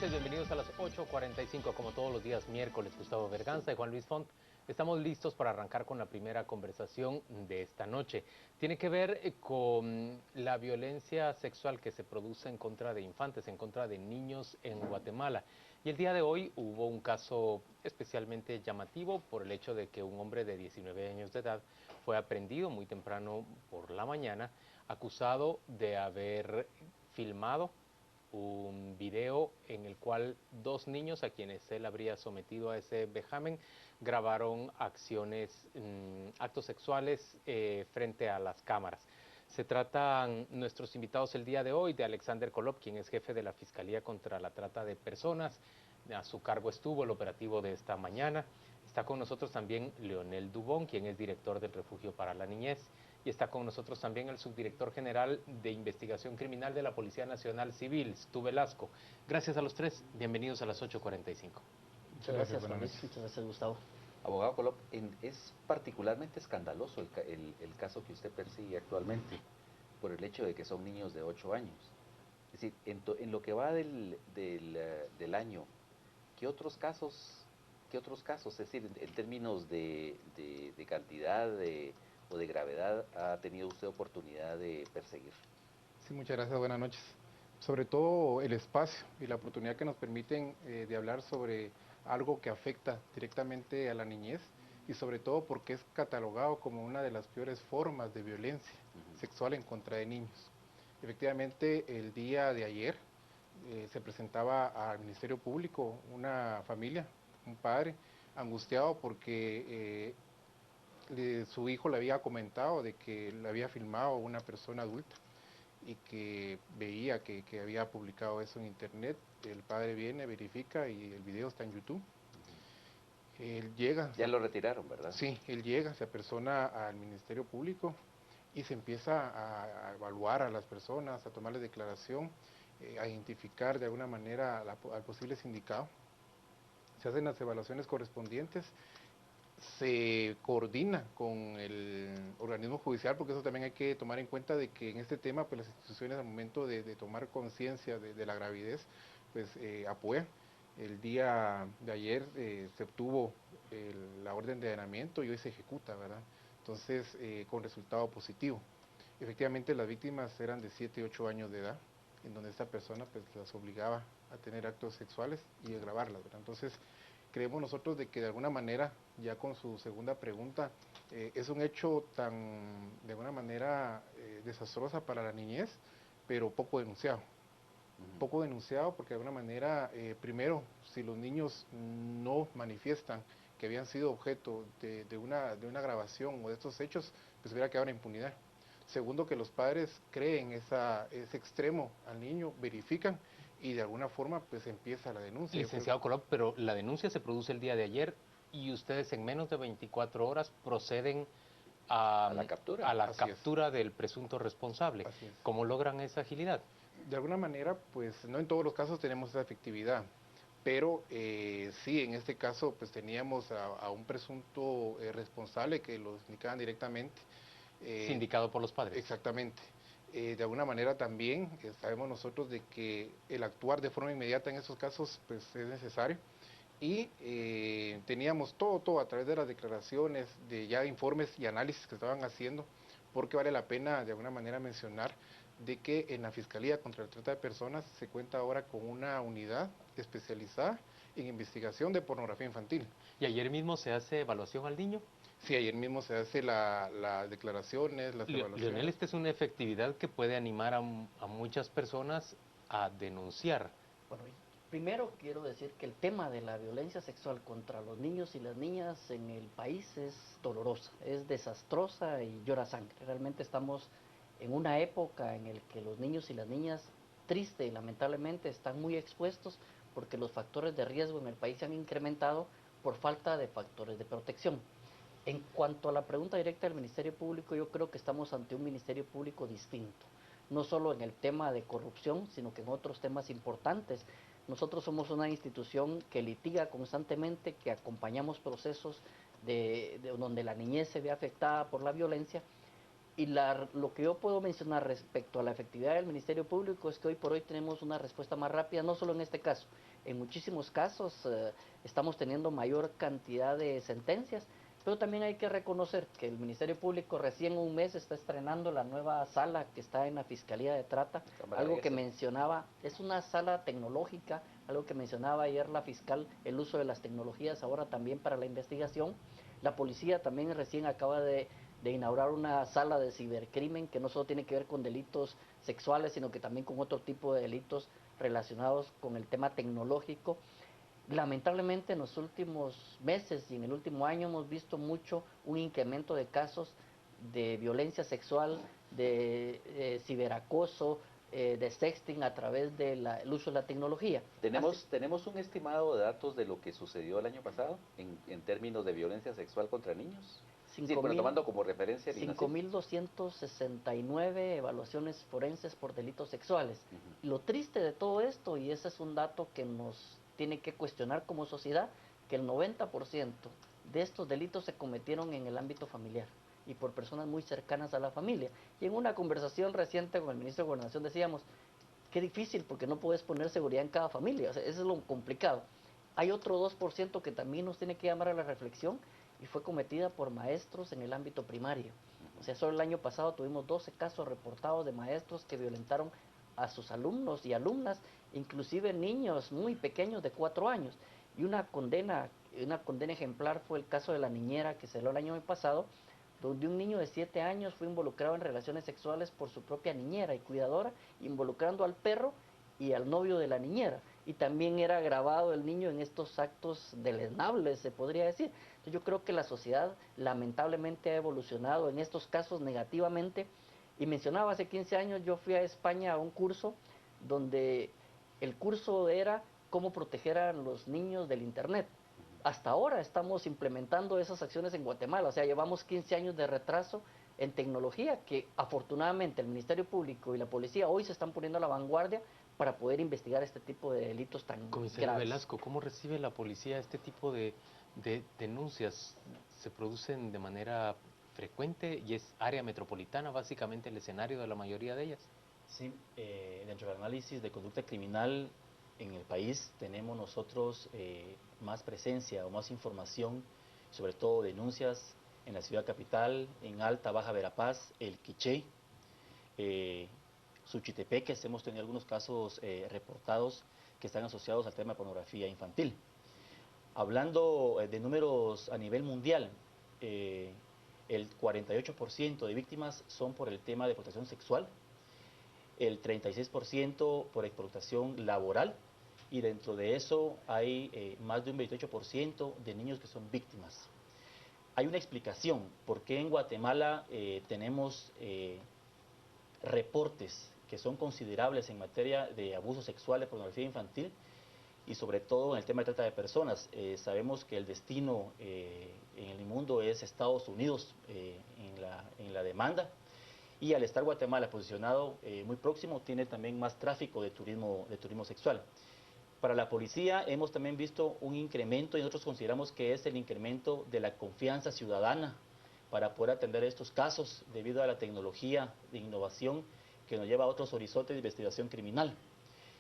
noches, bienvenidos a las 8:45, como todos los días miércoles. Gustavo Berganza y Juan Luis Font. Estamos listos para arrancar con la primera conversación de esta noche. Tiene que ver con la violencia sexual que se produce en contra de infantes, en contra de niños en Guatemala. Y el día de hoy hubo un caso especialmente llamativo por el hecho de que un hombre de 19 años de edad fue aprehendido muy temprano por la mañana, acusado de haber filmado un video en el cual dos niños a quienes él habría sometido a ese vejamen grabaron actos sexuales frente a las cámaras. Se tratan nuestros invitados el día de hoy de Alexander Kolop, quien es jefe de la Fiscalía contra la Trata de Personas. A su cargo estuvo el operativo de esta mañana. Está con nosotros también Leonel Dubón, quien es director del Refugio para la Niñez. Y está con nosotros también el subdirector general de Investigación Criminal de la Policía Nacional Civil, Stu Velasco. Gracias a los tres. Bienvenidos a las 8:45. Muchas gracias, Juan Luis. Muchas gracias, Gustavo. Abogado Kolop, es particularmente escandaloso el caso que usted persigue actualmente por el hecho de que son niños de 8 años. Es decir, en lo que va del año, ¿qué otros casos, es decir, en términos de cantidad o de gravedad, ha tenido usted oportunidad de perseguir? Sí, muchas gracias, buenas noches. Sobre todo el espacio y la oportunidad que nos permiten de hablar sobre algo que afecta directamente a la niñez y sobre todo porque es catalogado como una de las peores formas de violencia sexual en contra de niños. Efectivamente, el día de ayer se presentaba al Ministerio Público una familia, un padre angustiado porque su hijo le había comentado de que le había filmado una persona adulta y que veía que había publicado eso en internet. El padre viene, verifica y el video está en YouTube. Él llega. Ya lo retiraron, ¿verdad? Sí, él llega, se apersona al Ministerio Público y se empieza a evaluar a las personas, a tomarles declaración, a identificar de alguna manera al posible sindicado. Se hacen las evaluaciones correspondientes, se coordina con el organismo judicial, porque eso también hay que tomar en cuenta de que en este tema pues las instituciones al momento de tomar conciencia de la gravidez pues apoyan. El día de ayer se obtuvo la orden de allanamiento y hoy se ejecuta, ¿verdad? Entonces con resultado positivo. Efectivamente las víctimas eran de 7 y 8 años de edad, en donde esta persona pues las obligaba a tener actos sexuales y a grabarlas, ¿verdad? Entonces creemos nosotros de que de alguna manera, ya con su segunda pregunta, es un hecho de alguna manera desastrosa para la niñez, pero poco denunciado. Poco denunciado porque de alguna manera, primero, si los niños no manifiestan que habían sido objeto de una grabación o de estos hechos, pues hubiera quedado en impunidad. Segundo, que los padres creen ese extremo al niño, verifican y de alguna forma pues empieza la denuncia. Licenciado Kolop, pero la denuncia se produce el día de ayer y ustedes en menos de 24 horas proceden a la captura, del presunto responsable. ¿Cómo logran esa agilidad? De alguna manera, pues no en todos los casos tenemos esa efectividad, pero sí, en este caso pues teníamos a un presunto responsable que lo indicaban directamente. Sindicado por los padres. Exactamente. De alguna manera también sabemos nosotros de que el actuar de forma inmediata en estos casos pues es necesario y teníamos todo a través de las declaraciones, de ya informes y análisis que estaban haciendo, porque vale la pena de alguna manera mencionar de que en la Fiscalía contra la Trata de Personas se cuenta ahora con una unidad especializada en investigación de pornografía infantil. ¿Y ayer mismo se hace evaluación al niño? Sí, ayer mismo se hace las declaraciones, las evaluaciones. Leonel, esta es una efectividad que puede animar a muchas personas a denunciar. Bueno, primero quiero decir que el tema de la violencia sexual contra los niños y las niñas en el país es dolorosa, es desastrosa y llora sangre. Realmente estamos en una época en la que los niños y las niñas, triste y lamentablemente, están muy expuestos porque los factores de riesgo en el país se han incrementado por falta de factores de protección. En cuanto a la pregunta directa del Ministerio Público, yo creo que estamos ante un Ministerio Público distinto, no solo en el tema de corrupción, sino que en otros temas importantes. Nosotros somos una institución que litiga constantemente, que acompañamos procesos donde la niñez se ve afectada por la violencia, Y lo que yo puedo mencionar respecto a la efectividad del Ministerio Público es que hoy por hoy tenemos una respuesta más rápida, no solo en este caso, en muchísimos casos estamos teniendo mayor cantidad de sentencias, pero también hay que reconocer que el Ministerio Público recién un mes está estrenando la nueva sala que está en la Fiscalía de Trata, algo que mencionaba, es una sala tecnológica, algo que mencionaba ayer la fiscal, el uso de las tecnologías ahora también para la investigación. La policía también recién acaba de inaugurar una sala de cibercrimen que no solo tiene que ver con delitos sexuales, sino que también con otro tipo de delitos relacionados con el tema tecnológico. Lamentablemente en los últimos meses y en el último año hemos visto mucho un incremento de casos de violencia sexual, de ciberacoso, de sexting a través del uso de la tecnología. ¿Tenemos un estimado de datos de lo que sucedió el año pasado en términos de violencia sexual contra niños? Sí, bueno, tomando como referencia el INACIF. 5.269 evaluaciones forenses por delitos sexuales. Y lo triste de todo esto, y ese es un dato que nos tiene que cuestionar como sociedad, que el 90% de estos delitos se cometieron en el ámbito familiar y por personas muy cercanas a la familia. Y en una conversación reciente con el ministro de Gobernación decíamos, qué difícil porque no puedes poner seguridad en cada familia, o sea, eso es lo complicado. Hay otro 2% que también nos tiene que llamar a la reflexión y fue cometida por maestros en el ámbito primario. O sea, solo el año pasado tuvimos 12 casos reportados de maestros que violentaron a sus alumnos y alumnas, inclusive niños muy pequeños de 4 años. Y una condena ejemplar fue el caso de la niñera que se dio el año pasado, donde un niño de 7 años fue involucrado en relaciones sexuales por su propia niñera y cuidadora, involucrando al perro y al novio de la niñera. Y también era grabado el niño en estos actos deleznables, se podría decir. Entonces yo creo que la sociedad lamentablemente ha evolucionado en estos casos negativamente. Y mencionaba, hace 15 años yo fui a España a un curso donde el curso era cómo proteger a los niños del Internet. Hasta ahora estamos implementando esas acciones en Guatemala, o sea, llevamos 15 años de retraso en tecnología que afortunadamente el Ministerio Público y la policía hoy se están poniendo a la vanguardia para poder investigar este tipo de delitos tan Comisario graves. Velasco, ¿cómo recibe la policía este tipo de denuncias? ¿Se producen de manera frecuente y es área metropolitana básicamente el escenario de la mayoría de ellas? Sí, dentro del análisis de conducta criminal en el país tenemos nosotros más presencia o más información, sobre todo denuncias en la ciudad capital, en Alta, Baja Verapaz, El Quiché, Suchitepeques. Hemos tenido algunos casos reportados que están asociados al tema de pornografía infantil. Hablando de números a nivel mundial, el 48% de víctimas son por el tema de explotación sexual, el 36% por explotación laboral, y dentro de eso hay más de un 28% de niños que son víctimas. Hay una explicación por qué en Guatemala tenemos reportes que son considerables en materia de abuso sexual, de pornografía infantil, y sobre todo en el tema de trata de personas. Sabemos que el destino en el mundo es Estados Unidos en la demanda, y al estar Guatemala posicionado muy próximo, tiene también más tráfico de turismo sexual. Para la policía hemos también visto un incremento, y nosotros consideramos que es el incremento de la confianza ciudadana para poder atender estos casos debido a la tecnología de innovación que nos lleva a otros horizontes de investigación criminal,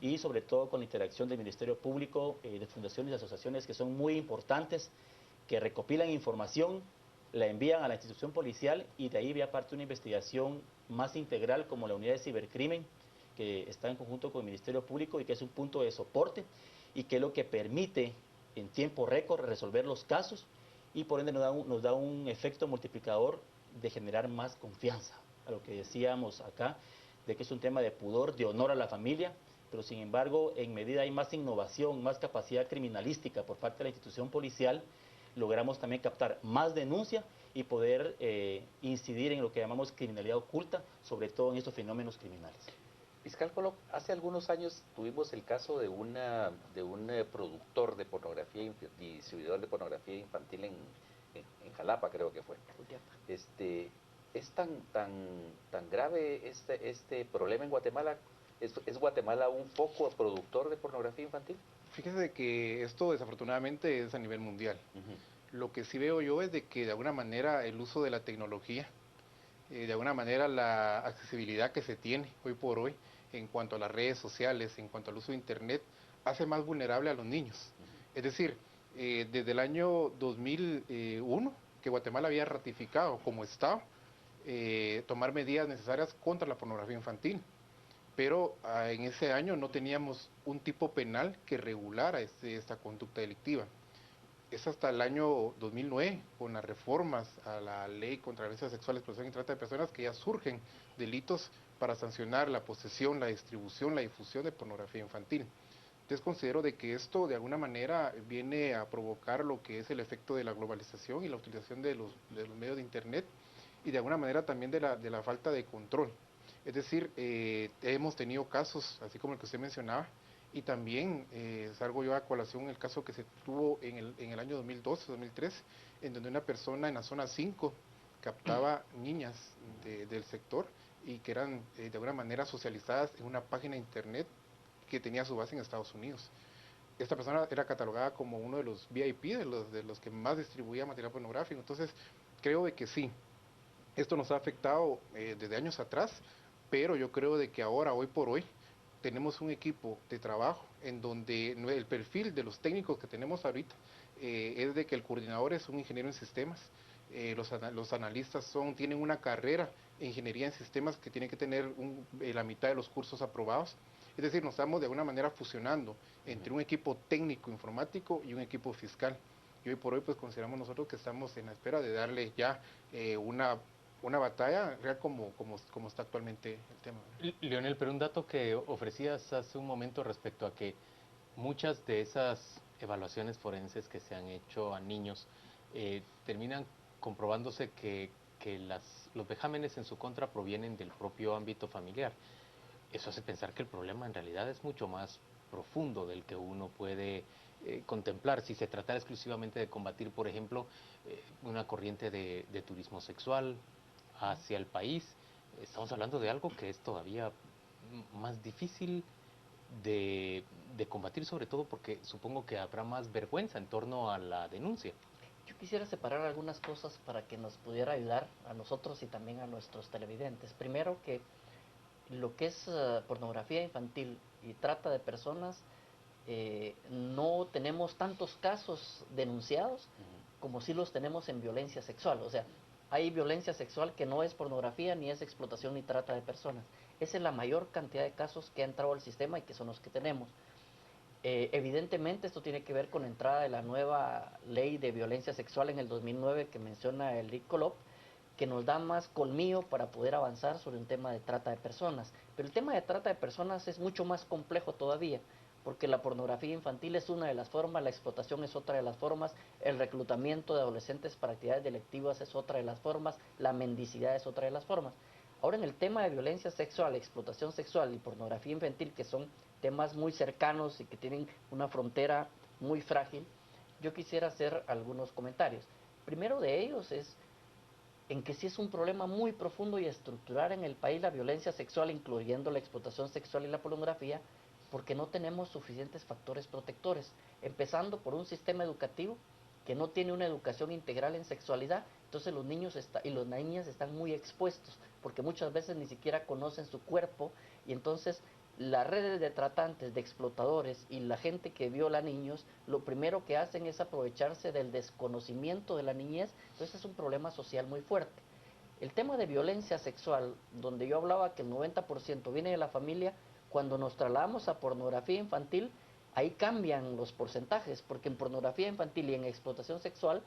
y sobre todo con la interacción del Ministerio Público, de fundaciones y asociaciones que son muy importantes, que recopilan información, la envían a la institución policial, y de ahí va parte una investigación más integral como la unidad de cibercrimen, que está en conjunto con el Ministerio Público y que es un punto de soporte y que es lo que permite en tiempo récord resolver los casos, y por ende nos da un efecto multiplicador de generar más confianza, a lo que decíamos acá, de que es un tema de pudor, de honor a la familia, pero sin embargo, en medida hay más innovación, más capacidad criminalística por parte de la institución policial, logramos también captar más denuncia y poder incidir en lo que llamamos criminalidad oculta, sobre todo en estos fenómenos criminales. Fiscal Colo, hace algunos años tuvimos el caso de un productor de pornografía y distribuidor de pornografía infantil en Jalapa, creo que fue. ¿Es tan grave este problema en Guatemala? ¿Es Guatemala un foco productor de pornografía infantil? Fíjese que esto desafortunadamente es a nivel mundial. Lo que sí veo yo es de que de alguna manera el uso de la tecnología de alguna manera la accesibilidad que se tiene hoy por hoy en cuanto a las redes sociales, en cuanto al uso de Internet, hace más vulnerable a los niños. Es decir, desde el año 2001, que Guatemala había ratificado como Estado tomar medidas necesarias contra la pornografía infantil, pero en ese año no teníamos un tipo penal que regulara esta conducta delictiva. Es hasta el año 2009, con las reformas a la ley contra la violencia sexual, explotación y trata de personas, que ya surgen delitos para sancionar la posesión, la distribución, la difusión de pornografía infantil. Entonces considero de que esto de alguna manera viene a provocar lo que es el efecto de la globalización y la utilización de los medios de Internet, y de alguna manera también de la falta de control. Es decir, hemos tenido casos, así como el que usted mencionaba, y también salgo yo a colación el caso que se tuvo en el año 2012-2003, en donde una persona en la zona 5 captaba niñas del sector y que eran de alguna manera socializadas en una página de internet que tenía su base en Estados Unidos. Esta persona era catalogada como uno de los VIP, de los que más distribuía material pornográfico. Entonces, creo de que sí, esto nos ha afectado desde años atrás, pero yo creo de que ahora, hoy por hoy, tenemos un equipo de trabajo en donde el perfil de los técnicos que tenemos ahorita es de que el coordinador es un ingeniero en sistemas, los analistas tienen una carrera en ingeniería en sistemas que tiene que tener la mitad de los cursos aprobados. Es decir, nos estamos de alguna manera fusionando entre un equipo técnico informático y un equipo fiscal. Y hoy por hoy pues consideramos nosotros que estamos en la espera de darle ya una batalla real como está actualmente el tema. Leonel, pero un dato que ofrecías hace un momento respecto a que muchas de esas evaluaciones forenses que se han hecho a niños terminan comprobándose que los vejámenes en su contra provienen del propio ámbito familiar. Eso hace pensar que el problema en realidad es mucho más profundo del que uno puede contemplar si se tratara exclusivamente de combatir, por ejemplo, una corriente de turismo sexual hacia el país. Estamos hablando de algo que es todavía más difícil de combatir, sobre todo porque supongo que habrá más vergüenza en torno a la denuncia. Yo quisiera separar algunas cosas para que nos pudiera ayudar a nosotros y también a nuestros televidentes. Primero, que lo que es pornografía infantil y trata de personas, no tenemos tantos casos denunciados como sí los tenemos en violencia sexual. O sea, hay violencia sexual que no es pornografía, ni es explotación, ni trata de personas. Esa es la mayor cantidad de casos que ha entrado al sistema y que son los que tenemos. Evidentemente esto tiene que ver con la entrada de la nueva ley de violencia sexual en el 2009 que menciona el ICOLOP, que nos da más colmillo para poder avanzar sobre un tema de trata de personas. Pero el tema de trata de personas es mucho más complejo todavía, porque la pornografía infantil es una de las formas, la explotación es otra de las formas, el reclutamiento de adolescentes para actividades delictivas es otra de las formas, la mendicidad es otra de las formas. Ahora, en el tema de violencia sexual, explotación sexual y pornografía infantil, que son temas muy cercanos y que tienen una frontera muy frágil, yo quisiera hacer algunos comentarios. Primero de ellos es en que sí es un problema muy profundo y estructural en el país la violencia sexual, incluyendo la explotación sexual y la pornografía, porque no tenemos suficientes factores protectores, empezando por un sistema educativo que no tiene una educación integral en sexualidad. Entonces los niños y las niñas están muy expuestos, porque muchas veces ni siquiera conocen su cuerpo, y entonces las redes de tratantes, de explotadores y la gente que viola a niños, lo primero que hacen es aprovecharse del desconocimiento de la niñez. Entonces es un problema social muy fuerte. El tema de violencia sexual, donde yo hablaba que el 90% viene de la familia, cuando nos trasladamos a pornografía infantil, ahí cambian los porcentajes, porque en pornografía infantil y en explotación sexual